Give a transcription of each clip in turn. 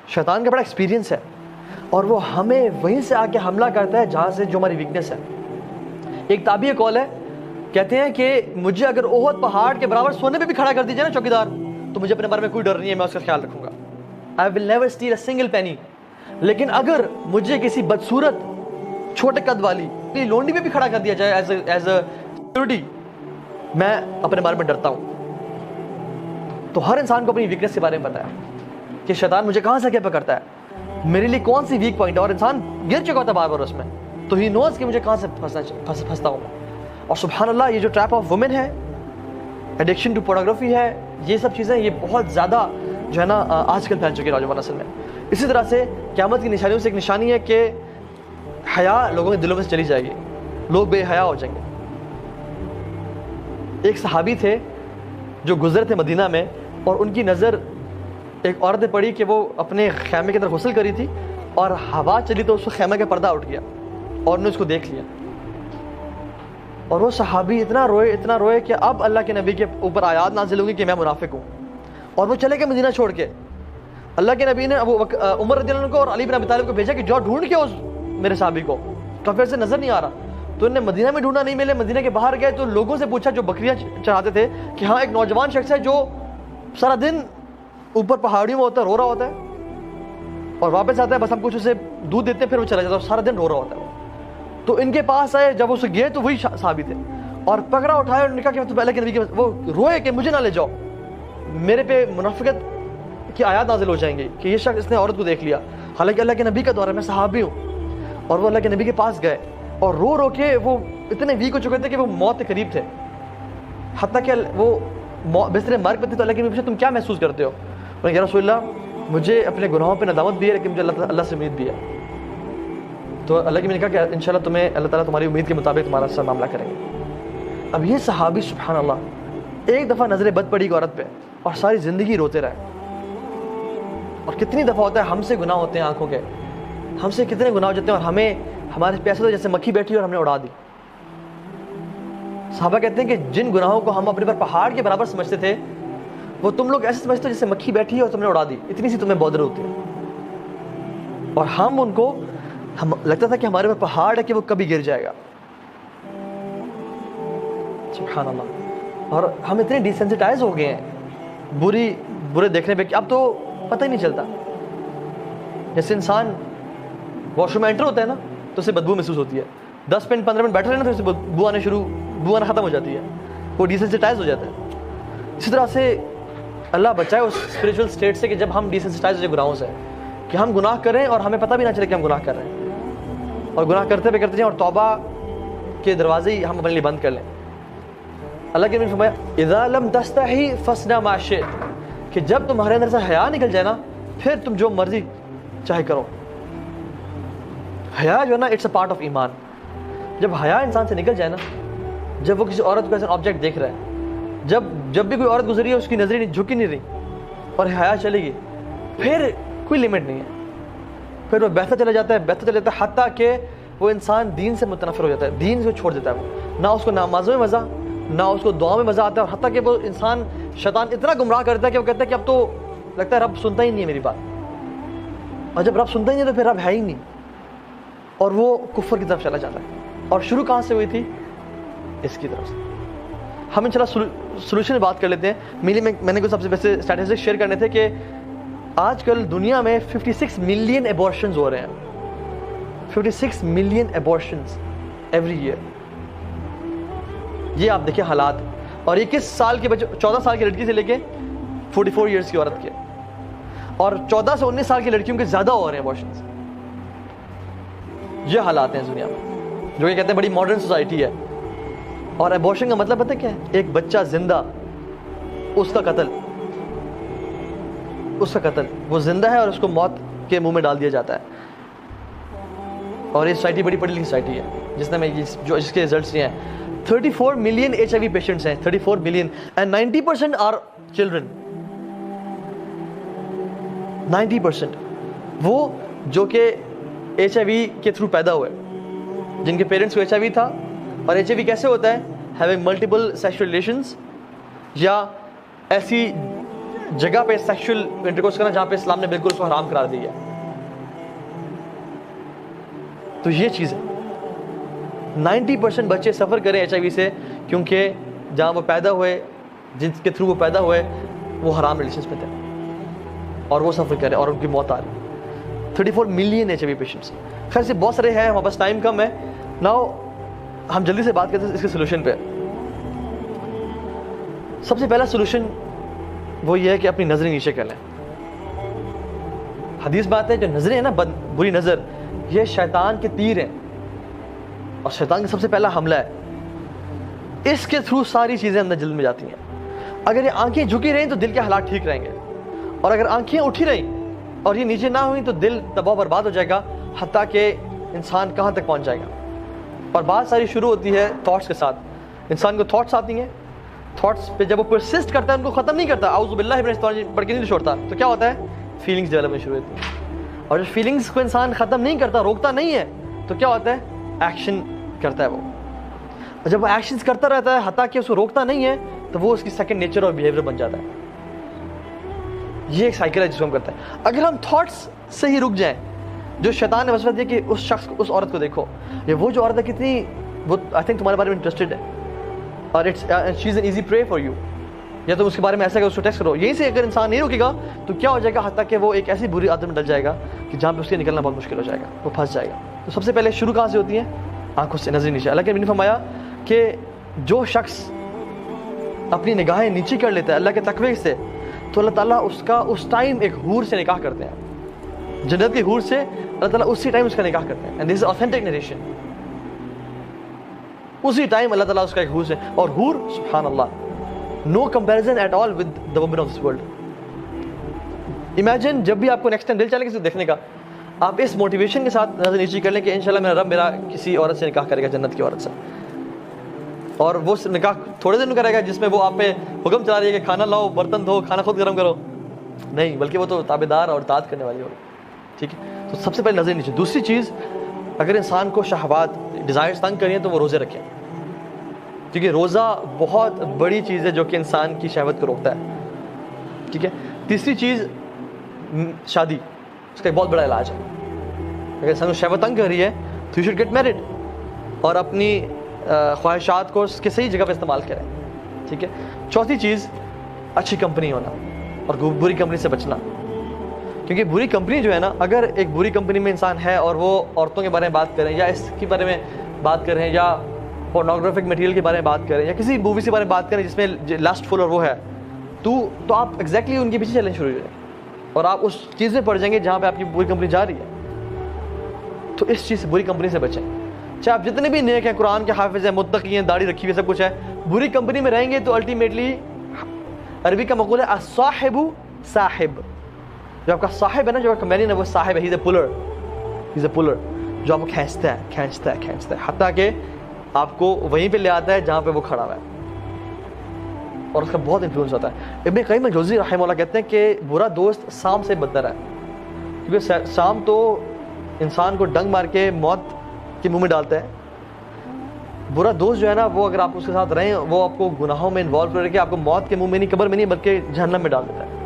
شیطان کا بڑا ایکسپیرینس ہے اور وہ ہمیں وہیں سے آ کے حملہ کرتا ہے جہاں سے جو ہماری ویکنیس ہے. ایک تابعی قول ہے, کہتے ہیں کہ مجھے اگر احد پہاڑ کے برابر سونے پہ بھی کھڑا کر دیجیے نا چوکیدار, تو مجھے اپنے بارے میں کوئی ڈر نہیں ہے, میں اس کا خیال رکھوں گا. I will never steal a single penny. لیکن اگر مجھے کسی بدصورت چھوٹے قد والی لونڈی پہ بھی کھڑا کر دیا جائے ایز اے سیکورٹی, میں اپنے بارے میں ڈرتا ہوں. تو ہر انسان کو اپنی ویکنیس کے بارے میں پتا ہے کہ شیطان مجھے کہاں سے کیا پکڑتا ہے, میرے لیے کون سی ویک پوائنٹ ہے, اور انسان گر چکا ہوتا ہے بار بار اس میں, تو ہی نوز کہ مجھے کہاں سے پھنستا ہوں. اور سبحان اللہ, یہ جو ٹریپ آف وومن ہے, ایڈکشن ٹو پورنوگرافی ہے, یہ سب چیزیں یہ بہت زیادہ جو ہے نا آج کل پھیل چکی ہے نوجوان نسل میں. اسی طرح سے قیامت کی نشانیوں سے ایک نشانی ہے کہ حیا لوگوں کے دلوں میں سے چلی جائے گی, لوگ بے حیا ہو جائیں گے. ایک صحابی تھے جو گزرے تھے مدینہ میں, اور ان کی نظر ایک عورت نے پڑی کہ وہ اپنے خیمے کے اندر غسل کری تھی, اور ہوا چلی تو اس کو خیمے کا پردہ اٹھ گیا اور انہوں نے اس کو دیکھ لیا. اور وہ صحابی اتنا روئے کہ اب اللہ کے نبی کے اوپر آیات نازل ہوگی کہ میں منافق ہوں, اور وہ چلے گئے مدینہ چھوڑ کے. اللہ کے نبی نے عمر رضی اللہ عنہ کو اور علی بن ابی طالب کو بھیجا کہ جو ڈھونڈ کے اس میرے صحابی کو, کافر سے نظر نہیں آ رہا. تو انہوں نے مدینہ میں ڈھونڈا, نہیں ملے. مدینہ کے باہر گئے تو لوگوں سے پوچھا جو بکریاں چڑھاتے تھے کہ ہاں ایک نوجوان شخص ہے جو سارا دن اوپر پہاڑیوں میں ہوتا ہے, رو رہا ہوتا ہے, اور واپس آتا ہے, بس ہم کچھ اسے دودھ دیتے ہیں, پھر وہ چلا جاتا ہے, سارا دن رو رہا ہوتا ہے. تو ان کے پاس آئے, جب اسے گئے تو وہی صحابی تھے, اور پکڑا اٹھایا اور کہا کہ تو پہلے کے نبی کے, وہ روئے کہ مجھے نہ لے جاؤ, میرے پہ منافقت کی آیات نازل ہو جائیں گے کہ یہ شخص اس نے عورت کو دیکھ لیا, حالانکہ اللہ کے نبی کا دور ہے, میں صحابی ہوں. اور وہ اللہ کے نبی کے پاس گئے اور رو کے وہ اتنے ویک ہو چکے تھے کہ وہ موت کے قریب تھے, حتیٰ کہ وہ بستر مرگ پہ تھے. تو اللہ کے نبی پوچھا تم کیا محسوس کرتے ہو؟ انہوں نے کہا رسول اللہ مجھے اپنے گناہوں پہ ندامت بھی ہے, لیکن مجھے اللہ سے امید بھی ہے. تو اللہ کے نبی نے کہا کہ انشاءاللہ تمہیں اللہ تعالیٰ تمہاری امید کے مطابق تمہارا ساتھ معاملہ کریں گے. اب یہ صحابی سبحان اللہ ایک دفعہ نظر بد پڑی عورت پہ اور ساری زندگی روتے رہے. اور کتنی دفعہ ہوتا ہے ہم سے گناہ ہوتے ہیں آنکھوں کے, ہم سے کتنے گناہ ہو جاتے ہیں, اور ہمیں ہمارے پیسے تو جیسے مکھی بیٹھی اور ہم نے اڑا دی. صحابہ کہتے ہیں کہ جن گناہوں کو ہم اپنے پر پہاڑ کے برابر سمجھتے تھے, وہ تم لوگ ایسے سمجھتے ہو جیسے مکھی بیٹھی ہے اور تم نے اڑا دی, اتنی سی تمہیں بودر ہوتی ہے. اور ہم ان کو لگتا تھا کہ ہمارے پر پہاڑ ہے کہ وہ کبھی گر جائے گا. سبحان اللہ. اور ہم اتنے ڈیسینسٹائز ہو گئے ہیں برے دیکھنے پہ کہ اب تو پتہ ہی نہیں چلتا. جیسے انسان واش روم میں انٹر ہوتا ہے نا تو اسے بدبو محسوس ہوتی ہے, 10 منٹ 15 منٹ بیٹھے رہنا تو اسے بو آنا ختم ہو جاتی ہے, وہ ڈیسینسٹائز ہو جاتا ہے. اسی طرح سے اللہ بچائے اس اسپریچول اسٹیٹ سے کہ جب ہم ڈیسینسٹائز ہو جائے گناہوں سے, کہ ہم گناہ کریں اور ہمیں پتہ بھی نہ چلے کہ ہم گناہ کر رہے ہیں, اور گناہ کرتے جائیں اور توبہ کے دروازے ہی ہم اپنے لیے بند کر لیں. اللہ کے نبی نے فرمایا اذا لم تستحی فاصنع ما شئت, کہ جب تمہارے اندر سے حیا نکل جائے نا پھر تم جو مرضی چاہے کرو. حیا جو ہے نا اٹس اے پارٹ آف ایمان. جب حیا انسان سے نکل جائے نا, جب وہ کسی عورت کو ایسا آبجیکٹ دیکھ رہا ہے, جب بھی کوئی عورت گزری ہے اس کی نظریں جھکی نہیں رہی اور حیا چلے گی, پھر کوئی لمٹ نہیں ہے, پھر وہ بہتا چلا جاتا ہے, حتیٰ کہ وہ انسان دین سے متنفر ہو جاتا ہے, دین سے چھوڑ دیتا ہے. وہ نہ اس کو نمازوں میں مزہ, نہ اس کو دعا میں مزہ آتا ہے, اور حتیٰ کہ وہ انسان شیطان اتنا گمراہ کرتا ہے کہ وہ کہتا ہے کہ اب تو لگتا ہے رب سنتا ہی نہیں ہے میری بات, اور جب رب سنتا ہی نہیں ہے تو پھر رب ہے ہی نہیں, اور وہ کفر کی طرف چلا جاتا ہے. اور شروع کہاں سے ہوئی تھی؟ اس کی طرف سے. ہم انشاءاللہ سولوشن میں بات کر لیتے ہیں. میں نے کچھ سب سے پہلے اسٹیٹسٹکس شیئر کرنے تھے کہ آج کل دنیا میں 56 ملین ایبورشنز ہو رہے ہیں, 56 ملین ایبورشنز ایوری ایئر. یہ آپ دیکھیں حالات, اور 21 سال کے بچے, 14 سال کی لڑکی سے لے کے 44 ایئرس کی عورت کے, اور 14 سے 19 سال کی لڑکیوں کے زیادہ ہو رہے ہیں ایبورشنز. یہ حالات ہیں دنیا میں, جو کہ کہتے ہیں بڑی ماڈرن سوسائٹی ہے. اور ایبورشن کا مطلب پتہ کیا ہے؟ ایک بچہ زندہ, اس کا قتل, وہ زندہ ہے اور اس کو موت کے منہ میں ڈال دیا جاتا ہے. اور یہ سوسائٹی بڑی پڑھی لکھی سوسائٹی ہے جس کے ریزلٹس یہ ہیں. 34 ملین HIV پیشنٹس ہیں, 34 ملین, اینڈ 90% آر چلڈرن. 90% وہ جو کہ HIV کے تھرو پیدا ہوئے, جن کے پیرنٹس کو HIV تھا. اور HIV کیسے ہوتا ہے؟ ہیونگ ملٹیپل سیکشل ریلیشنز, یا ایسی جگہ پہ سیکشل انٹرکورس کرنا جہاں پہ اسلام نے بالکل اس کو حرام قرار دیا. تو یہ چیز ہے. 90% بچے سفر کریں HIV سے کیونکہ جہاں وہ پیدا ہوئے, جن کے تھرو وہ پیدا ہوئے, وہ حرام ریلیشنز میں تھے اور وہ سفر کرے اور ان کی موت آ رہی. 34 ملین HIV پیشنٹس. خیر سے بہت سارے ہیں, ہمارے پاس ٹائم کم ہے. ناؤ ہم جلدی سے بات کرتے ہیں اس کے سولوشن پہ. سب سے پہلا سولوشن وہ یہ ہے کہ اپنی نظریں نیچے کر لیں. حدیث بات ہے جو نظریں ہیں نا, بری نظر, یہ شیطان کے تیر ہیں اور شیطان کا سب سے پہلا حملہ ہے. اس کے تھرو ساری چیزیں اندر جلد میں جاتی ہیں. اگر یہ آنکھیں جھکی رہیں تو دل کے حالات ٹھیک رہیں گے, اور اگر آنکھیں اٹھی رہیں اور یہ نیچے نہ ہوئیں تو دل تباہ برباد ہو جائے گا, حتیٰ کہ انسان کہاں تک پہنچ جائے گا. اور بات ساری شروع ہوتی ہے تھاٹس کے ساتھ. انسان کو تھاٹس آتی ہیں, تھاٹس پہ جب وہ پرسسٹ کرتا ہے ان کو ختم نہیں کرتا, اعوذ باللہ من الشیطان الرجیم پڑھ کے نہیں چھوڑتا, تو کیا ہوتا ہے, فیلنگس ڈیولپ ہونا شروع ہوتی ہیں. اور جب فیلنگس کو انسان ختم نہیں کرتا, روکتا نہیں ہے, تو کیا ہوتا ہے, ایکشن کرتا ہے وہ. اور جب وہ ایکشنز کرتا رہتا ہے حتیٰ کہ اس کو روکتا نہیں ہے, تو وہ اس کی سیکنڈ نیچر اور بیہیویئر بن جاتا ہے. یہ ایک سائیکل ہے جس کو ہم کرتے ہیں. اگر ہم تھاٹس سے ہی رک جائیں, جو شیطان نے وسوسہ دیا کہ اس شخص کو, اس عورت کو دیکھو, یہ وہ جو عورت ہے کتنی, وہ آئی تھنک تمہارے بارے میں انٹرسٹڈ ہے اور she is an easy prey for you, یا تم اس کے بارے میں ایسا کہ اس کو ٹیکسٹ کرو. یہیں سے اگر انسان نہیں رکے گا تو کیا ہو جائے گا, حتیٰ کہ وہ ایک ایسی بری عادت میں ڈل جائے گا کہ جہاں پہ اس کے نکلنا بہت مشکل ہو جائے گا, وہ پھنس جائے گا. تو سب سے پہلے شروع کہاں سے ہوتی ہے, آنکھوں سے, نظر نیچے. اللہ کے نبی نے فرمایا کہ جو شخص اپنی نگاہیں نیچے کر لیتا ہے اللہ کے تقوی سے, تو اللہ تعالیٰ اس کا اس ٹائم ایک حور سے نکاح کرتے ہیں. جنت کی حور سے اللہ تعالیٰ اسی ٹائم اس کا نکاح کرتے ہیں. And this is authentic narration. اسی ٹائم اللہ تعالیٰ اس کا ایک حور سے, اور حور سبحان اللہ, no comparison at all with the woman of this world. Imagine جب بھی آپ کو نیکسٹ ٹائم دل چلے کسی کو دیکھنے کا, آپ اس موٹیویشن کے ساتھ نظر نیچے کر لیں کہ انشاءاللہ میرا رب میرا کسی عورت سے نکاح کرے گا, جنت کی عورت سے. اور وہ نکاح تھوڑے دن کرے گا جس میں وہ آپ پہ حکم چلا رہی ہے کہ کھانا لاؤ, برتن دھو, کھانا خود گرم کرو, نہیں, بلکہ وہ تو تابعدار اور اطاعت کرنے والی ہوگی. ٹھیک ہے, تو سب سے پہلے نظر نیچے. دوسری چیز, اگر انسان کو شہوات ڈیزائرز تنگ کریے تو وہ روزے رکھیں, کیونکہ روزہ بہت بڑی چیز ہے جو کہ انسان کی شہوت کو روکتا ہے. ٹھیک ہے. تیسری چیز, شادی, اس کا ایک بہت بڑا علاج ہے. اگر انسان کو شہوت تنگ کر رہی ہے تو یو شوڈ گیٹ میرڈ, اور اپنی خواہشات کو اس کے صحیح جگہ پہ استعمال کریں. ٹھیک ہے. چوتھی چیز, اچھی کمپنی ہونا اور بری کمپنی سے بچنا. کیونکہ بری کمپنی جو ہے نا, اگر ایک بری کمپنی میں انسان ہے اور وہ عورتوں کے بارے میں بات کریں, یا اس کے بارے میں بات کریں, یا پورنوگرافک مٹیریل کے بارے میں بات کریں, یا کسی موویز کے بارے میں بات کریں جس میں لسٹ فل اور وہ ہے, تو آپ ایگزیکٹلی ان کے پیچھے چلنے شروع ہو جائیں اور آپ اس چیز میں پڑ جائیں گے جہاں پہ آپ کی بری کمپنی جا رہی ہے. تو اس چیز سے, بری کمپنی سے بچیں. چاہے آپ جتنے بھی نیک ہیں, قرآن کے حافظ ہیں, متقی ہیں, داڑھی رکھی ہوئی, سب کچھ ہے, بری کمپنی میں رہیں گے تو الٹیمیٹلی, عربی کا مقول ہے الصاحب صاحب, جو آپ کا صاحب ہے نا, جو آپ کا کمپینین ہے, وہ صاحب ہے, ہی از اے پولر, جو آپ کو کھینچتا ہے, حتیٰ کہ آپ کو وہیں پہ لے آتا ہے جہاں پہ وہ کھڑا ہوا ہے, اور اس کا بہت انفلوئنس ہوتا ہے. ابن قیم الجوزی رحمہ اللہ کہتے ہیں کہ برا دوست سام سے بدتر ہے, کیونکہ سام تو انسان کو ڈنگ مار کے موت کے منہ میں ڈالتا ہے. برا دوست جو ہے نا, وہ اگر آپ اس کے ساتھ رہیں, وہ آپ کو گناہوں میں انوالو کر کے آپ کو موت کے منہ میں نہیں, قبر میں نہیں, بلکہ جہنم میں ڈال دیتا ہے.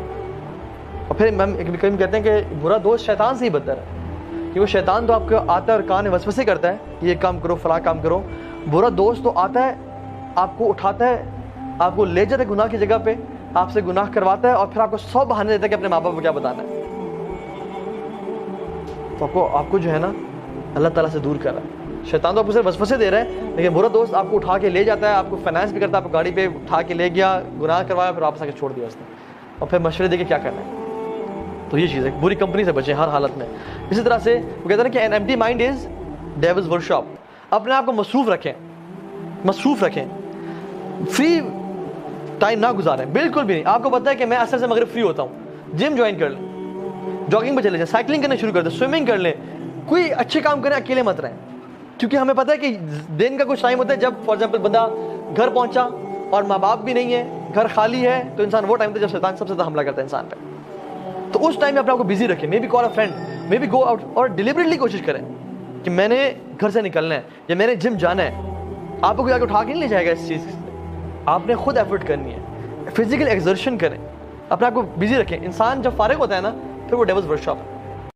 اور پھر ابن قیم کہتے ہیں کہ برا دوست شیطان سے ہی بدتر ہے, کیونکہ شیطان تو آپ کو آتا ہے اور کان میں وسوسے کرتا ہے, یہ کام کرو, فلاں کام کرو. برا دوست تو آتا ہے, آپ کو اٹھاتا ہے, آپ کو لے جاتا ہے گناہ کی جگہ پہ, آپ سے گناہ کرواتا ہے, اور پھر آپ کو 100 بہانے دیتا ہے کہ اپنے ماں باپ کو کیا بتانا ہے. تو آپ کو جو ہے نا اللہ تعالیٰ سے دور کر رہا ہے. شیطان تو آپ کو صرف وسوسے دے رہا ہے, لیکن برا دوست آپ کو اٹھا کے لے جاتا ہے, آپ کو فائنانس بھی کرتا ہے, آپ کو گاڑی پہ اٹھا کے لے گیا, گناہ کروایا, پھر واپس آ کے چھوڑ دیا اس نے, اور پھر مشورے دے کے کیا کرنا ہے. تو یہ چیز ہے, بری کمپنی سے بچیں ہر حالت میں. اسی طرح سے وہ کہتے ہیں کہ N empty mind is devil's workshop. اپنے آپ کو مصروف رکھیں, فری ٹائم نہ گزاریں, بالکل بھی نہیں. آپ کو پتہ ہے کہ میں اثر سے مغرب فری ہوتا ہوں, جم جوائن کر لیں, جاگنگ پہ چلے جائیں, سائیکلنگ کرنا شروع کر دیں, سوئمنگ کر لیں, کوئی اچھے کام کریں, اکیلے مت رہیں. کیونکہ ہمیں پتہ ہے کہ دن کا کچھ ٹائم ہوتا ہے جب فار ایگزامپل بندہ گھر پہنچا اور ماں باپ بھی نہیں ہے, گھر خالی ہے, تو انسان وہ ٹائم ہوتا ہے جب شیطان سب سے زیادہ حملہ کرتا ہے انسان پہ. تو اس ٹائم میں اپنے آپ کو بزی رکھیں, may be call a friend, may be go out, اور ڈیلیبریٹلی کوشش کریں کہ میں نے گھر سے نکلنا ہے یا میں نے جم جانا ہے. آپ کو کوئی آگے اٹھا کے نہیں لے جائے گا اس چیز سے, آپ نے خود ایفرٹ کرنی ہے. فزیکل ایکزرشن کریں, اپنے آپ کو بزی رکھیں. انسان جب فارغ ہوتا ہے نا پھر وہ ڈیولز ورک شاپ ہے.